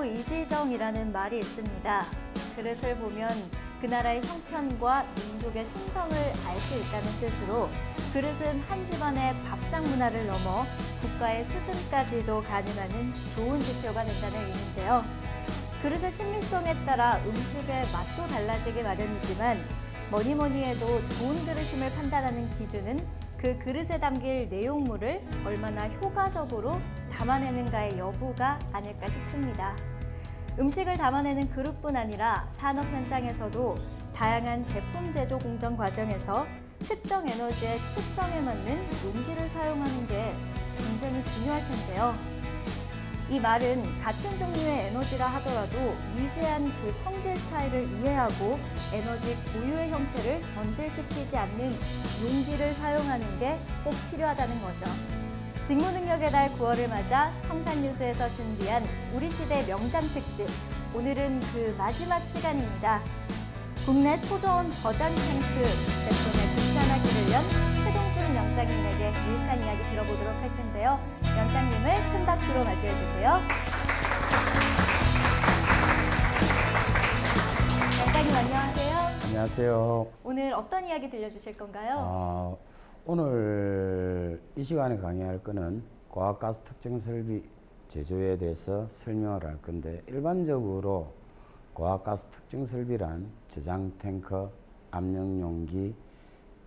만유이지정이라는 말이 있습니다. 그릇을 보면 그 나라의 형편과 민족의 신성을 알 수 있다는 뜻으로 그릇은 한 집안의 밥상 문화를 넘어 국가의 수준까지도 가늠하는 좋은 지표가 된다는 의미인데요. 그릇의 신미성에 따라 음식의 맛도 달라지기 마련이지만 뭐니 해도 좋은 그릇임을 판단하는 기준은 그 그릇에 담길 내용물을 얼마나 효과적으로 담아내는가의 여부가 아닐까 싶습니다. 음식을 담아내는 그릇뿐 아니라 산업 현장에서도 다양한 제품 제조 공정 과정에서 특정 에너지의 특성에 맞는 용기를 사용하는 게 굉장히 중요할 텐데요. 이 말은 같은 종류의 에너지라 하더라도 미세한 그 성질 차이를 이해하고 에너지 고유의 형태를 변질시키지 않는 용기를 사용하는 게 꼭 필요하다는 거죠. 직무능력의 달 9월을 맞아 청산유수에서 준비한 우리 시대 명장 특집. 오늘은 그 마지막 시간입니다. 국내 초저온 저장 탱크 제품의 국산화기를 연 최동준 명장님에게 유익한 이야기 들어보도록 할 텐데요. 명장님을 큰 박수로 맞이해 주세요. 명장님 안녕하세요. 안녕하세요. 오늘 어떤 이야기 들려주실 건가요? 오늘 이 시간에 강의할 거는 고압가스 특정 설비 제조에 대해서 설명을 할 건데, 일반적으로 고압가스 특정 설비란 저장 탱커, 압력 용기,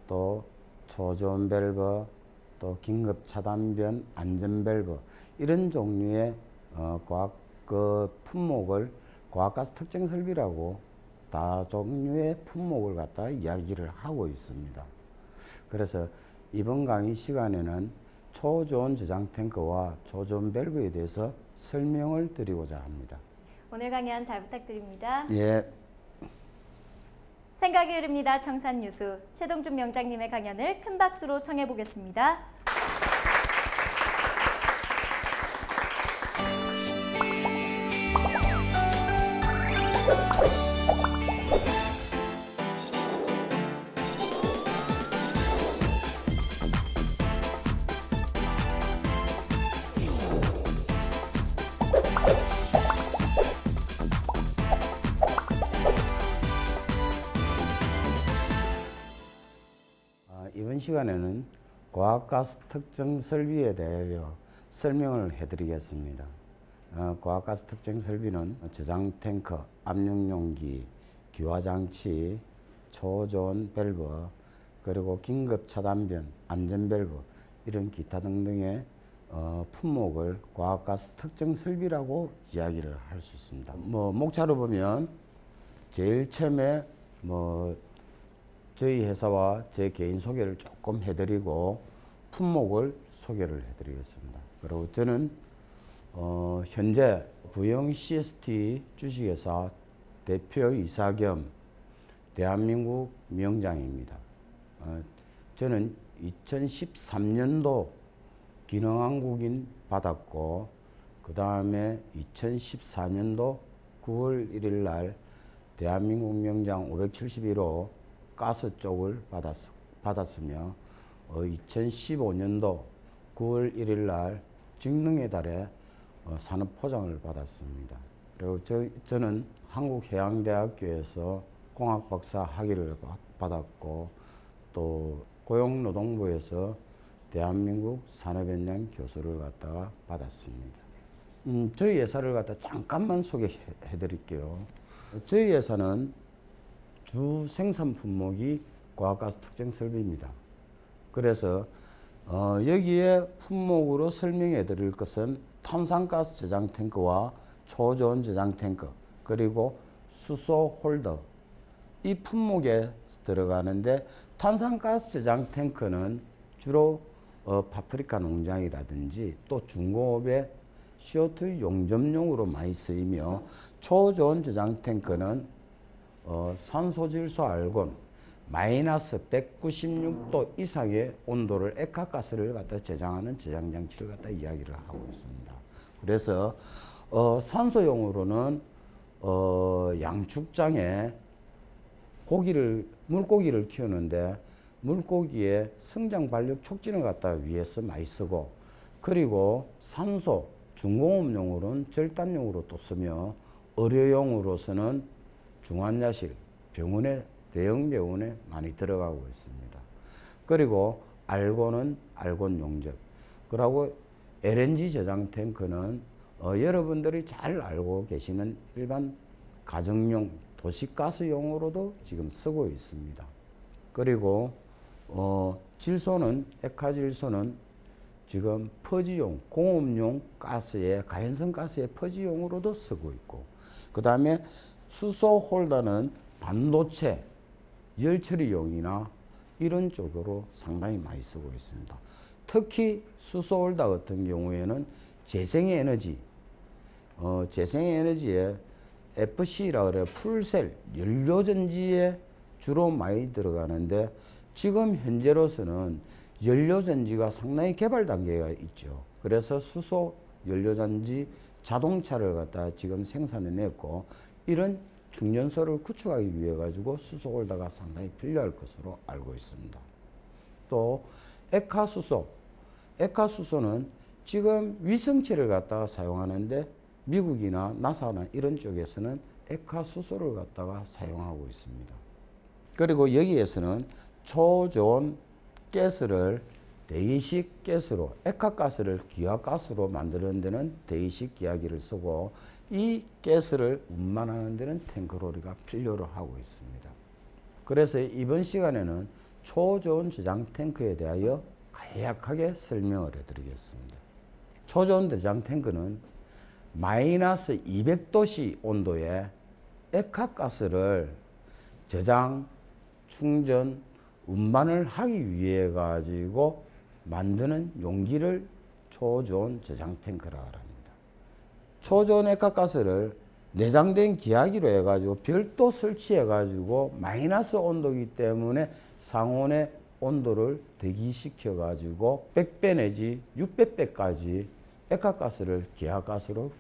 또 초저온 밸브, 또 긴급 차단변, 안전 밸브, 이런 종류의 품목을 고압가스 특정 설비라고 다종류의 품목을 갖다 이야기를 하고 있습니다. 그래서 이번 강의 시간에는 초저온 저장 탱크와 초저온 밸브에 대해서 설명을 드리고자 합니다. 오늘 강연 잘 부탁드립니다. 예. 생각이 흐릅니다. 청산유수 최동준 명장님의 강연을 큰 박수로 청해 보겠습니다. 이번 시간에는 고압가스 특정 설비에 대하여 설명을 해드리겠습니다. 고압가스 특정 설비는 저장 탱커, 압력 용기, 기화 장치, 초저온 밸브, 그리고 긴급 차단변, 안전 밸브, 이런 기타 등등의 품목을 고압가스 특정 설비라고 이야기를 할 수 있습니다. 목차로 보면 제일 처음에 저희 회사와 제 개인 소개를 조금 해드리고 품목을 소개를 해드리겠습니다. 그리고 저는 현재 부영 CST 주식회사 대표이사 겸 대한민국 명장입니다. 저는 2013년도 기능한국인 받았고, 그 다음에 2014년도 9월 1일 날 대한민국 명장 571호 가스 쪽을 받았으며 2015년도 9월 1일 날 직능의 달에 산업포장을 받았습니다. 그리고 저는 한국해양대학교에서 공학박사 학위를 받았고, 또 고용노동부에서 대한민국 산업연장 교수를 갖다가 받았습니다. 저희 회사를 갖다 잠깐만 소개해 드릴게요. 저희 회사는 주 생산 품목이 고압가스 특정 설비입니다. 그래서 여기에 품목으로 설명해 드릴 것은 탄산가스 저장 탱크와 초저온 저장 탱크, 그리고 수소 홀더, 이 품목에 들어가는데, 탄산가스 저장 탱크는 주로 파프리카 농장이라든지 또 중공업의 CO2 용접용으로 많이 쓰이며, 초저온 저장 탱크는 산소질소 알곤 마이너스 196도 이상의 온도를 액화가스를 갖다 저장하는 저장 장치를 갖다 이야기를 하고 있습니다. 그래서 산소용으로는 양축장에 물고기를 키우는데 물고기의 성장 발육 촉진을 갖다 위해서 많이 쓰고, 그리고 산소 중공업용으로는 절단용으로 또 쓰며 의료용으로서는 중환자실, 병원에 대형 병원에 많이 들어가고 있습니다. 그리고 알곤은 알곤 용접. 그리고 LNG 저장 탱크는 여러분들이 잘 알고 계시는 일반 가정용 도시가스용으로도 지금 쓰고 있습니다. 그리고 질소는 액화질소는 지금 퍼지용, 공업용 가스에 가연성 가스의 퍼지용으로도 쓰고 있고, 그 다음에 수소 홀더는 반도체, 열처리용이나 이런 쪽으로 상당히 많이 쓰고 있습니다. 특히 수소 홀더 같은 경우에는 재생에너지, 재생에너지에 FC라 그래 풀셀 연료전지에 주로 많이 들어가는데, 지금 현재로서는 연료전지가 상당히 개발 단계가 있죠. 그래서 수소 연료전지 자동차를 갖다 지금 생산해 냈고, 이런 충전소를 구축하기 위해 가지고 수소 홀더가 상당히 필요할 것으로 알고 있습니다. 또 액화수소는 지금 위성체를 갖다가 사용하는데 미국이나 나사나 이런 쪽에서는 액화수소를 갖다가 사용하고 있습니다. 그리고 여기에서는 초저온 가스를 대기식 가스로, 액화가스를 기화가스로 만드는 데는 대기식 기화기를 쓰고, 이 가스를 운반하는 데는 탱크로리가 필요로 하고 있습니다. 그래서 이번 시간에는 초저온 저장 탱크에 대하여 간략하게 설명을 해드리겠습니다. 초저온 저장 탱크는 마이너스 200도씨 온도에 액화가스를 저장, 충전, 운반을 하기 위해 가지고 만드는 용기를 초저온 저장 탱크라고 합니다. 초저온 액화가스를 내장된 기화기로 해가지고 별도 설치해가지고 마이너스 온도이기 때문에 상온의 온도를 대기시켜가지고 100배 내지 600배까지 액화가스를 기화가스로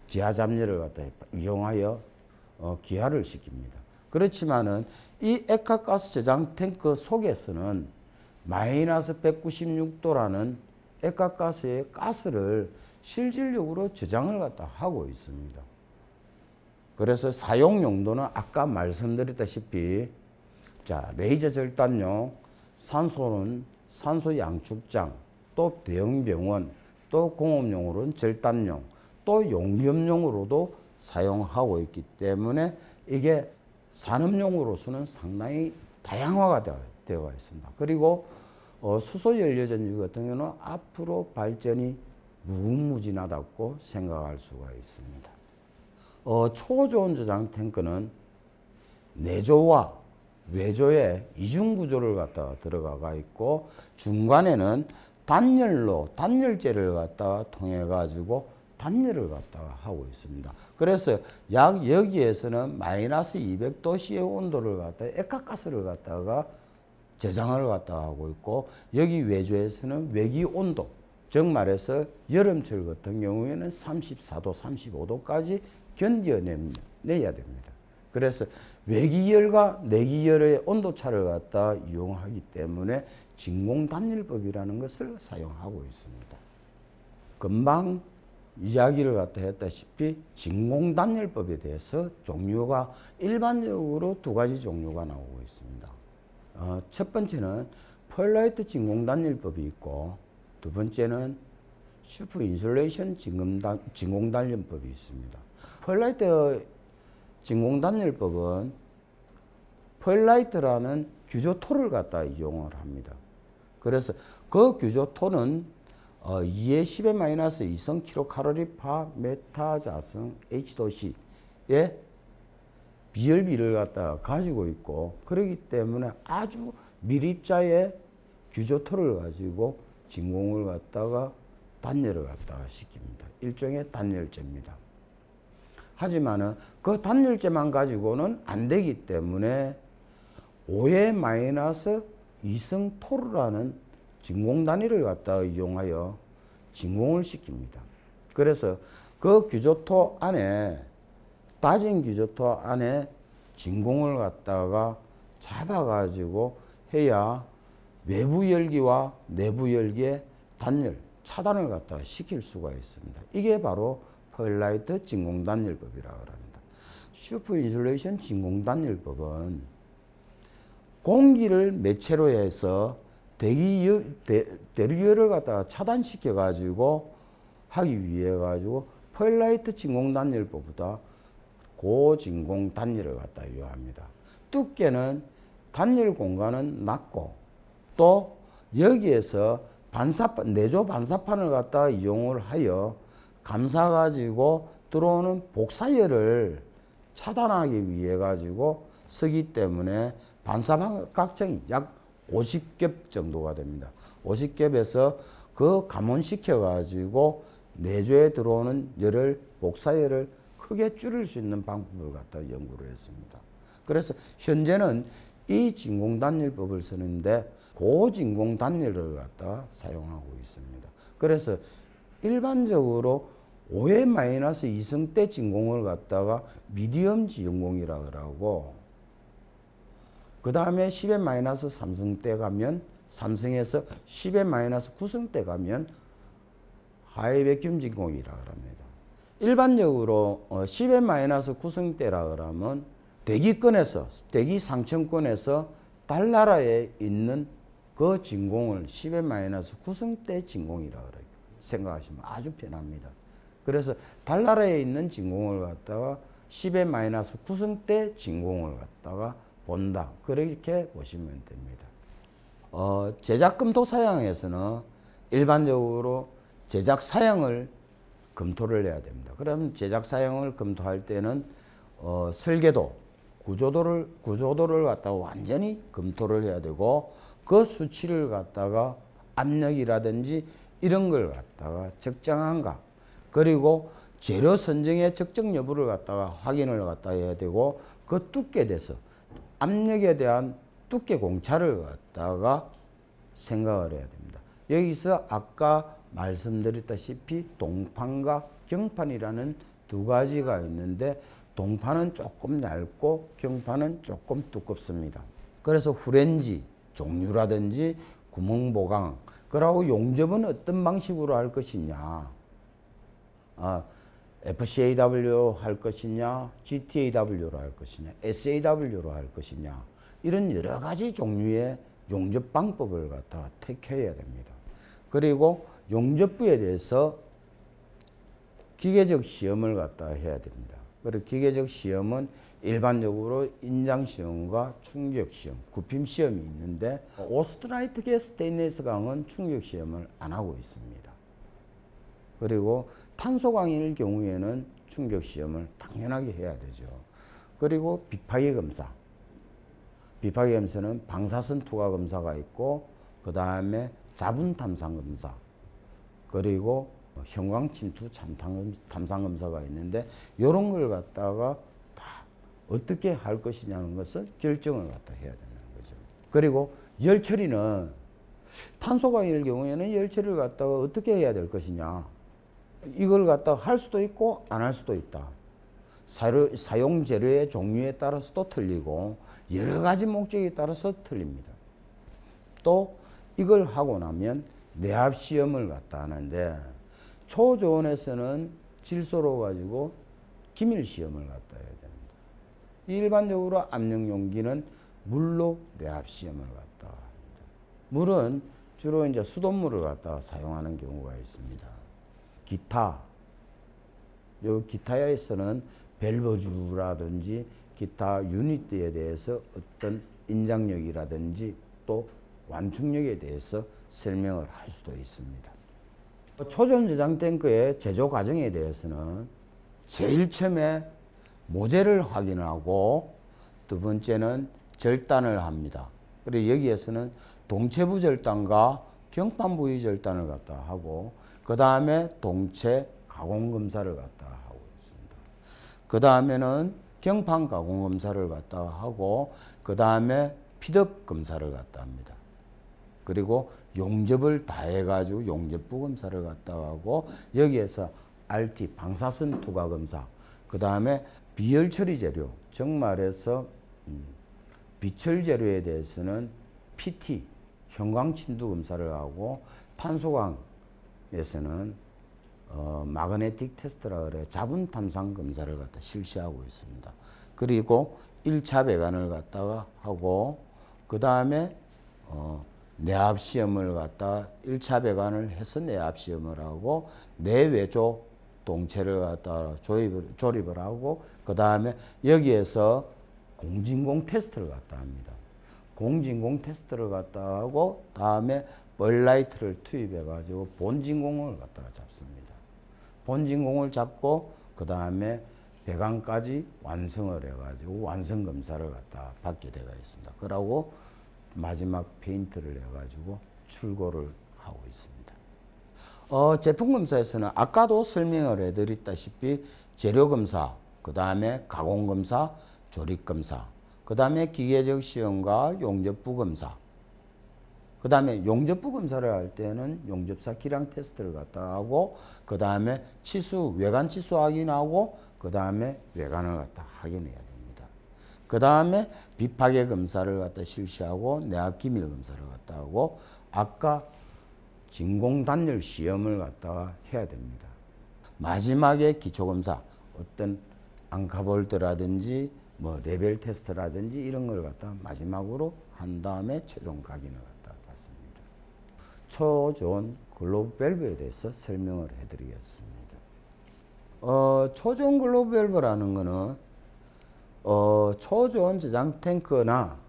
기화잡내를 갖다 이용하여 기화를 시킵니다. 그렇지만은 이 액화가스 저장 탱크 속에서는 마이너스 196도라는 액화가스의 가스를 실질적으로 저장을 갖다 하고 있습니다. 그래서 사용 용도는 아까 말씀드렸다시피 레이저 절단용, 산소는 산소 양축장, 또 대형 병원, 또 공업용으로는 절단용, 또 용접용으로도 사용하고 있기 때문에 이게 산업용으로서는 상당히 다양화가 되어 있습니다. 그리고 수소연료전지 같은 경우는 앞으로 발전이 무궁무진하다고 생각할 수가 있습니다. 초저온 저장 탱크는 내조와 외조의 이중구조를 갖다가 들어가 있고, 중간에는 단열재를 갖다가 통해 가지고 단열을 갖다가 하고 있습니다. 그래서 약 여기에서는 마이너스 200도씨의 온도를 갖다가 액화가스를 갖다가 저장을 갖다가 하고 있고, 여기 외조에서는 외기 온도, 즉 말해서 여름철 같은 경우에는 34도, 35도까지 견뎌내야 됩니다. 그래서 외기열과 내기열의 온도차를 갖다 이용하기 때문에 진공단열법이라는 것을 사용하고 있습니다. 금방 이야기를 갖다 했다시피 진공단열법에 대해서 종류가 일반적으로 두 가지 종류가 나오고 있습니다. 첫 번째는 펄라이트 진공단열법이 있고, 두 번째는 슈프 인슐레이션 진공단열법이 있습니다. 펄라이트 진공단열법은 펄라이트라는 규조토를 갖다 이용을 합니다. 그래서 그 규조토는 2의 10의 마이너스 2성 킬로칼로리 파 메타자성 H 도시의 비열비를 갖다 가지고 있고, 그렇기 때문에 아주 밀입자의 규조토를 가지고 진공을 갖다가 단열을 갖다가 시킵니다. 일종의 단열재입니다. 하지만은 그 단열재만 가지고는 안 되기 때문에 5의 마이너스 2성 토르라는 진공 단위를 갖다가 이용하여 진공을 시킵니다. 그래서 그 규조토 안에, 다진 규조토 안에 진공을 갖다가 잡아가지고 해야 외부 열기와 내부 열기의 단열, 차단을 갖다가 시킬 수가 있습니다. 이게 바로 퍼라이트 진공단열법이라고 합니다. 슈퍼 인슐레이션 진공단열법은 공기를 매체로 해서 대류열을 갖다가 차단시켜 가지고 하기 위해 가지고 퍼라이트 진공단열법보다 고진공단열을 갖다 이용합니다. 두께는 단열 공간은 낮고 또 여기에서 내조 반사판을 갖다 이용을 하여 감싸 가지고 들어오는 복사열을 차단하기 위해 가지고 쓰기 때문에 반사판 각정이 약 50겹 정도가 됩니다. 50겹에서 그 감온시켜 가지고 내조에 들어오는 열을 복사열을 크게 줄일 수 있는 방법을 갖다 연구를 했습니다. 그래서 현재는 이 진공단열법을 쓰는데 고진공단열을 갖다가 사용하고 있습니다. 그래서 일반적으로 5의-2승대 진공을 갖다가 미디엄 진공이라고 하고, 그 다음에 10의-3승대 가면 3승에서 10의-9승대 가면 하이백큐um 진공이라고 합니다. 일반적으로 10의-9승대라 그러면 대기 상층권에서 달나라에 있는 그 진공을 10의-9승대 진공이라고 생각하시면 아주 편합니다. 그래서 달나라에 있는 진공을 갖다가 10의-9승대 진공을 갖다가 본다. 그렇게 보시면 됩니다. 제작 검토 사양에서는 일반적으로 제작 사양을 검토를 해야 됩니다. 그럼 제작 사양을 검토할 때는 설계도, 구조도를 갖다가 완전히 검토를 해야 되고, 그 수치를 갖다가 압력이라든지 이런 걸 갖다가 적정한가, 그리고 재료 선정의 적정 여부를 갖다가 확인을 갖다 해야 되고, 그 두께에 대해서 압력에 대한 두께 공차를 갖다가 생각을 해야 됩니다. 여기서 아까 말씀드렸다시피 동판과 경판이라는 두 가지가 있는데, 동판은 조금 얇고 경판은 조금 두껍습니다. 그래서 후렌지 종류라든지 구멍 보강, 그러고 용접은 어떤 방식으로 할 것이냐, FCAW 할 것이냐, GTAW로 할 것이냐, SAW로 할 것이냐, 이런 여러 가지 종류의 용접 방법을 갖다가 택해야 됩니다. 그리고 용접부에 대해서 기계적 시험을 갖다 해야 됩니다. 그리고 기계적 시험은 일반적으로 인장 시험과 충격 시험, 굽힘 시험이 있는데, 오스트라이트계 스테인리스 강은 충격 시험을 안 하고 있습니다. 그리고 탄소강일 경우에는 충격 시험을 당연하게 해야 되죠. 그리고 비파기 검사. 비파기 검사는 방사선 투과 검사가 있고, 그 다음에 자분 탐상 검사, 그리고 형광 침투 탐상 검사가 있는데, 이런 걸 갖다가 다 어떻게 할 것이냐는 것을 결정을 갖다 해야 된다는 거죠. 그리고 열 처리는 탄소강일 경우에는 열 처리를 갖다가 어떻게 해야 될 것이냐, 이걸 갖다가 할 수도 있고 안 할 수도 있다. 사용 재료의 종류에 따라서도 틀리고 여러 가지 목적에 따라서 틀립니다. 또 이걸 하고 나면 내압 시험을 갖다 하는데, 초저온에서는 질소로 가지고 기밀 시험을 갖다 해야 됩니다. 일반적으로 압력 용기는 물로 내압 시험을 갖다 합니다. 물은 주로 이제 수돗물을 갖다 사용하는 경우가 있습니다. 기타에서는 밸브주라든지 기타 유닛에 대해서 어떤 인장력이라든지 또 완충력에 대해서 설명을 할 수도 있습니다. 초전 저장 탱크의 제조 과정에 대해서는 제일 처음에 모재를 확인하고, 두 번째는 절단을 합니다. 그리고 여기에서는 동체부 절단과 경판부위 절단을 갖다 하고, 그 다음에 동체 가공 검사를 갖다 하고 있습니다. 그 다음에는 경판 가공 검사를 갖다 하고, 그 다음에 피듭 검사를 갖다 합니다. 그리고 용접을 다 해가지고 용접부 검사를 갖다 하고, 여기에서 RT 방사선 투과 검사, 그 다음에 비열 처리 재료, 즉 말해서 비철 재료에 대해서는 PT 형광 침투 검사를 하고, 탄소광 에서는 마그네틱 테스트라 그래 자분 탐상 검사를 갖다 실시하고 있습니다. 그리고 1차 배관을 갖다가 하고 그 다음에 내압 시험을 갖다 1차 배관을 해서 내압 시험을 하고 내외조 동체를 갖다 조립을 하고 그 다음에 여기에서 공진공 테스트를 갖다 합니다. 공진공 테스트를 갖다 하고 다음에 벌라이트를 투입해 가지고 본진공을 갖다가 잡습니다. 본진공을 잡고 그 다음에 배관까지 완성을 해 가지고 완성 검사를 갖다 받게 되어 있습니다. 그러고 마지막 페인트를 해 가지고 출고를 하고 있습니다. 제품 검사에서는 아까도 설명을 해드렸다시피 재료 검사, 그 다음에 가공 검사, 조립 검사, 그 다음에 기계적 시험과 용접부 검사, 그 다음에 용접부 검사를 할 때는 용접사 기량 테스트를 갖다 하고 그 다음에 외관 치수 확인하고 그 다음에 외관을 갖다 확인해야 됩니다. 그 다음에 비파괴 검사를 갖다 실시하고 내압 기밀 검사를 갖다 하고 아까 진공 단열 시험을 갖다가 해야 됩니다. 마지막에 기초 검사, 어떤 앙카볼트라든지 뭐 레벨 테스트라든지 이런 걸 갖다 마지막으로 한 다음에 최종 각인을 갖다 받습니다. 초저온 글로브 밸브에 대해서 설명을 해드리겠습니다. 초저온 글로브 밸브라는 거는 초저온 저장 탱크나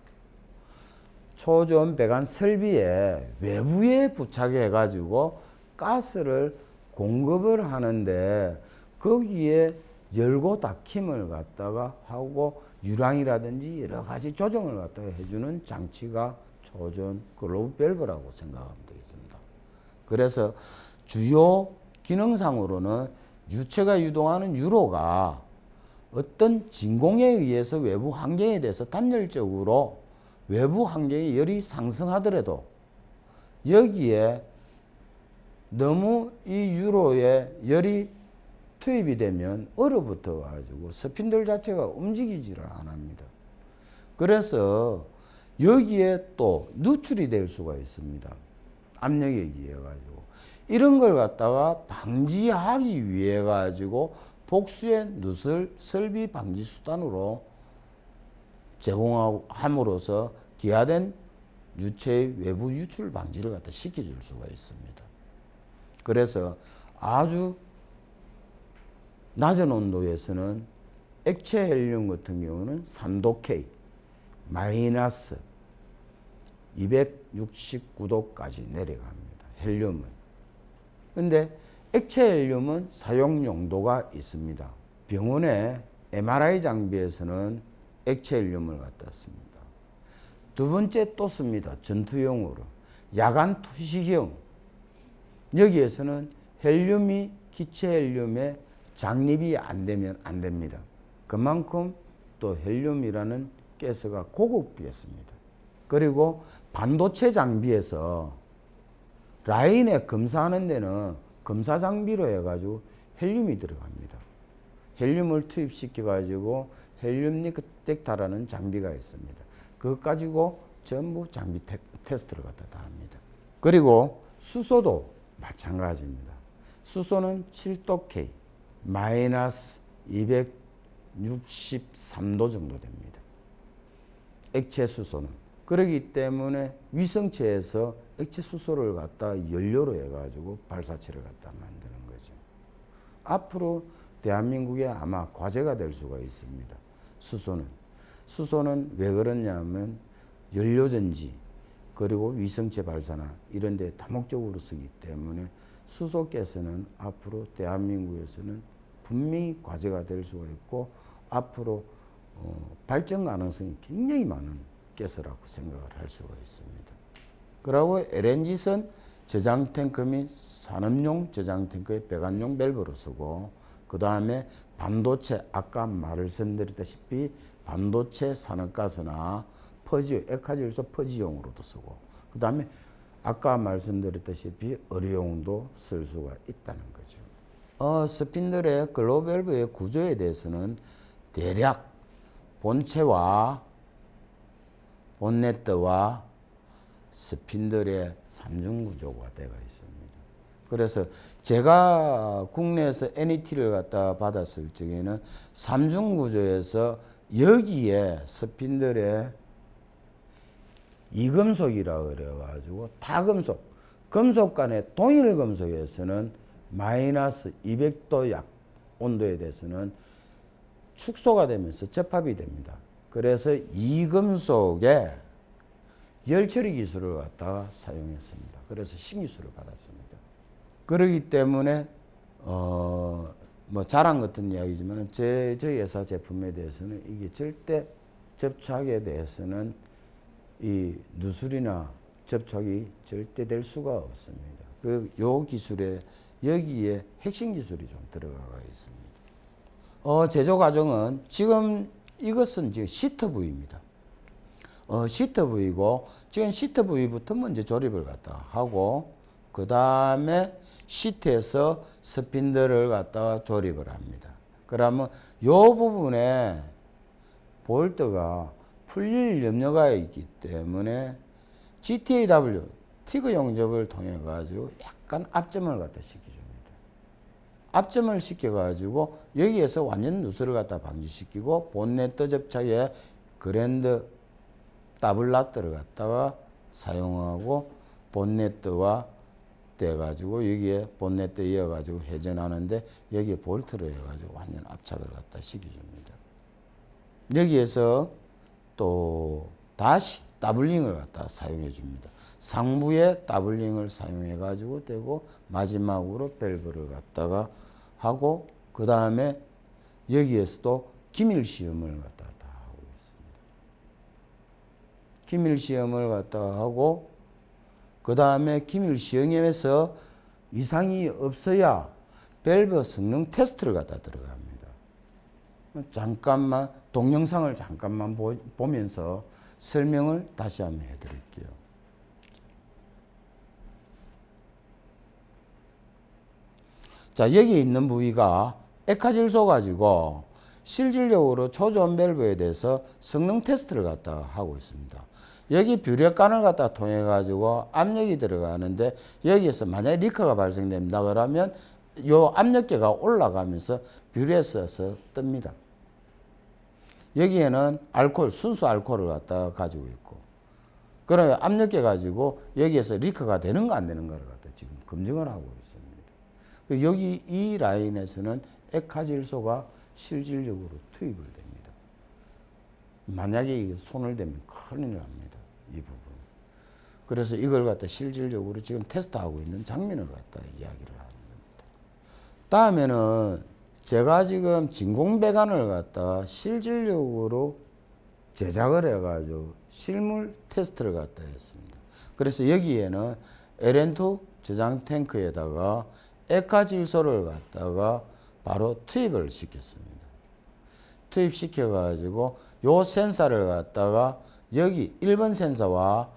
초저온 배관 설비에 외부에 부착해 가지고 가스를 공급을 하는데 거기에 열고 닫힘을 갖다가 하고 유량이라든지 여러 가지 조정을 갖다가 해주는 장치가 초저온 글로브 밸브라고 생각하면 되겠습니다. 그래서 주요 기능상으로는 유체가 유동하는 유로가 어떤 진공에 의해서 외부 환경에 대해서 단열적으로 외부 환경의 열이 상승하더라도 여기에 너무 이 유로에 열이 투입이 되면 얼어붙어 가지고 스핀들 자체가 움직이지를 안 합니다. 그래서 여기에 또 누출이 될 수가 있습니다. 압력에 의해 가지고 이런 걸 갖다가 방지하기 위해 가지고 복수의 누설 설비 방지 수단으로 제공함으로써 기하된 유체의 외부 유출 방지를 갖다 시켜줄 수가 있습니다. 그래서 아주 낮은 온도에서는 액체 헬륨 같은 경우는 3도 K 마이너스 269도까지 내려갑니다. 헬륨은. 근데 액체 헬륨은 사용 용도가 있습니다. 병원의 MRI 장비에서는 액체 헬륨을 갖다 씁니다. 두 번째 또 씁니다. 전투용으로. 야간 투시경. 여기에서는 헬륨이 기체 헬륨에 장립이 안 되면 안 됩니다. 그만큼 또 헬륨이라는 가스가 고급겠습니다. 그리고 반도체 장비에서 라인에 검사하는 데는 검사 장비로 해가지고 헬륨이 들어갑니다. 헬륨을 투입시켜가지고 헬륨 니크텍타라는 장비가 있습니다. 그것 가지고 전부 장비 테스트를 갖다 다 합니다. 그리고 수소도 마찬가지입니다. 수소는 7도 K 마이너스 263도 정도 됩니다. 액체 수소는. 그렇기 때문에 위성체에서 액체 수소를 갖다 연료로 해가지고 발사체를 갖다 만드는 거죠. 앞으로 대한민국에 아마 과제가 될 수가 있습니다. 수소는 왜 그러냐면 연료전지 그리고 위성체 발사나 이런 데 다목적으로 쓰기 때문에 수소가스는 앞으로 대한민국에서는 분명히 과제가 될 수가 있고 앞으로 발전 가능성이 굉장히 많은 가스라고 생각을 할 수가 있습니다. 그리고 LNG선 저장 탱크 및 산업용 저장 탱크의 배관용 밸브로 쓰고 그 다음에 반도체 아까 말씀드렸다시피 반도체 산업가스나 퍼지 액화질소 퍼지용으로도 쓰고 그 다음에 아까 말씀드렸다시피 의료용도 쓸 수가 있다는 거죠. 스핀들의 글로브 밸브의 구조에 대해서는 대략 본체와 본네트와 스핀들의 3중 구조가 되어 있습니다. 그래서 제가 국내에서 NET를 갖다 받았을 적에는 삼중 구조에서 여기에 스핀들의 이금속이라 그래가지고 다금속, 금속 간의 동일 금속에서는 마이너스 200도 약 온도에 대해서는 축소가 되면서 접합이 됩니다. 그래서 이금속에 열처리 기술을 갖다가 사용했습니다. 그래서 신기술을 받았습니다. 그렇기 때문에 뭐 자랑 같은 이야기지만 저희 회사 제품에 대해서는 이게 절대 접착에 대해서는 이 누설이나 접촉이 절대 될 수가 없습니다. 요 기술에 여기에 핵심 기술이 좀 들어가 있습니다. 제조 과정은 지금 이것은 지금 시트 부위입니다. 시트 부위고 지금 시트 부위부터 먼저 조립을 갖다 하고 그 다음에 시트에서 스핀들을 갖다가 조립을 합니다. 그러면 요 부분에 볼트가 풀릴 염려가 있기 때문에 GTAW 티그 용접을 통해 가지고 약간 압점을 갖다 시켜줍니다. 압점을 시켜가지고 여기에서 완전 누설을 갖다 방지시키고 본네트 접착에 그랜드 더블 나트를 갖다가 사용하고 본네트와 떼가지고 여기에 본네트 이어가지고 회전하는데 여기에 볼트를 해가지고 완전 압착을 갖다 시켜줍니다. 여기에서 또 다시 더블링을 갖다 사용해 줍니다. 상부에 더블링을 사용해 가지고 떼고 마지막으로 밸브를 갖다가 하고 그 다음에 여기에서도 기밀 시험을 갖다가 다 하고 있습니다. 기밀 시험을 갖다가 하고 그 다음에 기밀 시험에서 이상이 없어야 밸브 성능 테스트를 갖다 들어갑니다. 잠깐만 동영상을 잠깐만 보면서 설명을 다시 한번 해드릴게요. 자, 여기 있는 부위가 액화질소 가지고 실질적으로 초저온 밸브에 대해서 성능 테스트를 갖다 하고 있습니다. 여기 뷰렉관을 갖다 통해 가지고 압력이 들어가는데 여기에서 만약에 리커가 발생됩니다. 그러면 요 압력계가 올라가면서 뷰렉에서 뜹니다. 여기에는 알코올, 순수 알코올을 갖다 가지고 있고 그러면 압력계 가지고 여기에서 리커가 되는가 안 되는가를 갖다 지금 검증을 하고 있습니다. 여기 이 라인에서는 액화질소가 실질적으로 투입을 됩니다. 만약에 손을 대면 큰일 납니다. 이 부분. 그래서 이걸 갖다 실질적으로 지금 테스트하고 있는 장면을 갖다 이야기를 하는 겁니다. 다음에는 제가 지금 진공배관을 갖다 실질적으로 제작을 해가지고 실물 테스트를 갖다 했습니다. 그래서 여기에는 LN2 저장 탱크에다가 액화질소를 갖다가 바로 투입을 시켰습니다. 투입시켜가지고 요 센서를 갖다가 여기 1번 센서와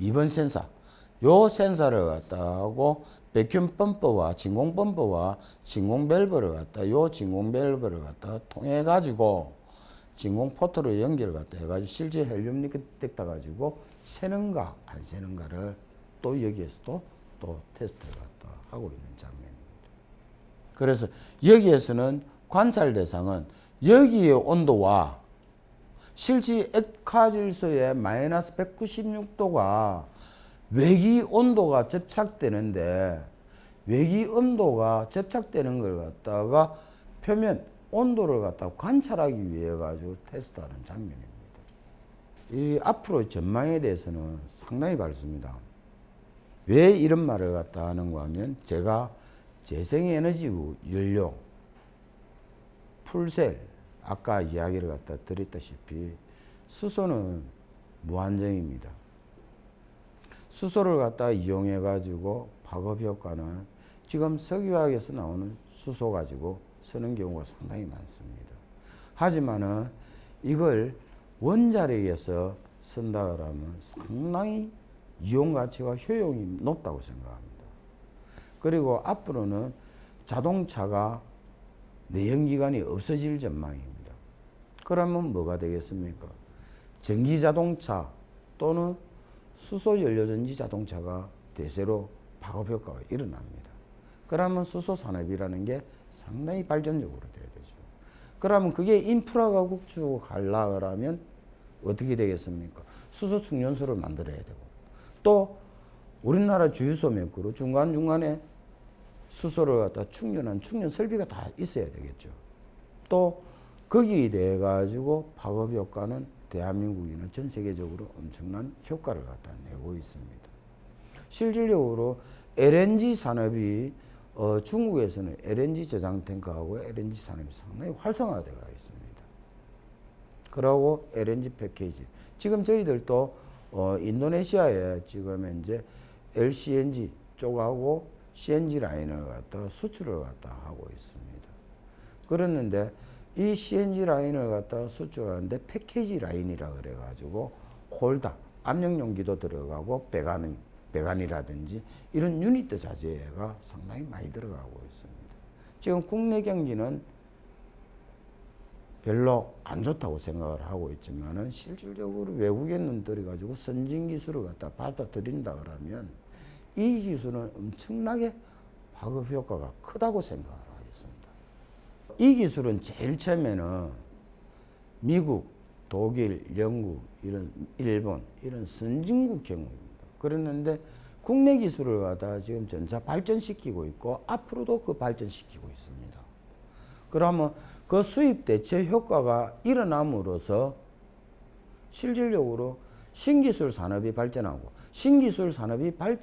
2번 센서 요 센서를 갖다가 하고 백큐ම් 펌프와 진공 펌프와 진공 밸브를 갖다 요 진공 밸브를 갖다가 통해 가지고 진공 포트로 연결을 갖다 해가지고 실제 헬륨 리액터 가지고 새는가 안 새는가를 또 여기에서도 또 테스트를 갖다 하고 있는 장면입니다. 그래서 여기에서는 관찰 대상은 여기의 온도와 실제 액화질소의 마이너스 196도가 외기 온도가 접착되는데 외기 온도가 접착되는 걸 갖다가 표면 온도를 갖다가 관찰하기 위해 가지고 테스트하는 장면입니다. 이 앞으로 전망에 대해서는 상당히 밝습니다. 왜 이런 말을 갖다 하는가 하면 제가 재생에너지 연료, 풀셀, 아까 이야기를 갖다 드렸다시피 수소는 무한정입니다. 수소를 갖다 이용해 가지고 파급 효과는 지금 석유화학에서 나오는 수소 가지고 쓰는 경우가 상당히 많습니다. 하지만은 이걸 원자력에서 쓴다 그러면 상당히 이용 가치와 효용이 높다고 생각합니다. 그리고 앞으로는 자동차가 내연기관이 없어질 전망입니다. 그러면 뭐가 되겠습니까? 전기자동차 또는 수소연료전지 자동차가 대세로 파급 효과가 일어납니다. 그러면 수소 산업이라는 게 상당히 발전적으로 돼야 되죠. 그러면 그게 인프라가 구축하려고 하면 어떻게 되겠습니까? 수소 충전소를 만들어야 되고, 또 우리나라 주유소 몇 그루 중간중간에 수소를 갖다 충전 설비가 다 있어야 되겠죠. 또 거기에 대해 가지고 파급 효과는 대한민국이나 전 세계적으로 엄청난 효과를 갖다 내고 있습니다. 실질적으로 LNG 산업이 중국에서는 LNG 저장 탱크하고 LNG 산업이 상당히 활성화되어 있습니다. 그리고 LNG 패키지. 지금 저희들도 인도네시아에 지금 현재 LCNG 쪽하고 CNG 라인을 갖다 수출을 갖다 하고 있습니다. 그랬는데 이 CNG 라인을 갖다 수출하는데 패키지 라인이라 그래가지고 홀다, 압력용기도 들어가고 배관이라든지 이런 유니트 자재가 상당히 많이 들어가고 있습니다. 지금 국내 경기는 별로 안 좋다고 생각을 하고 있지만은 실질적으로 외국의 눈들이 가지고 선진 기술을 갖다 받아들인다 그러면 이 기술은 엄청나게 파급 효과가 크다고 생각을 하겠습니다. 이 기술은 제일 처음에는 미국, 독일, 영국, 일본 이런 선진국 경우입니다. 그랬는데 국내 기술을 갖다 지금 전차 발전시키고 있고 앞으로도 그 발전시키고 있습니다. 그러면 그 수입 대체 효과가 일어남으로써 실질적으로 신기술 산업이 발전하고 신기술 산업이 발전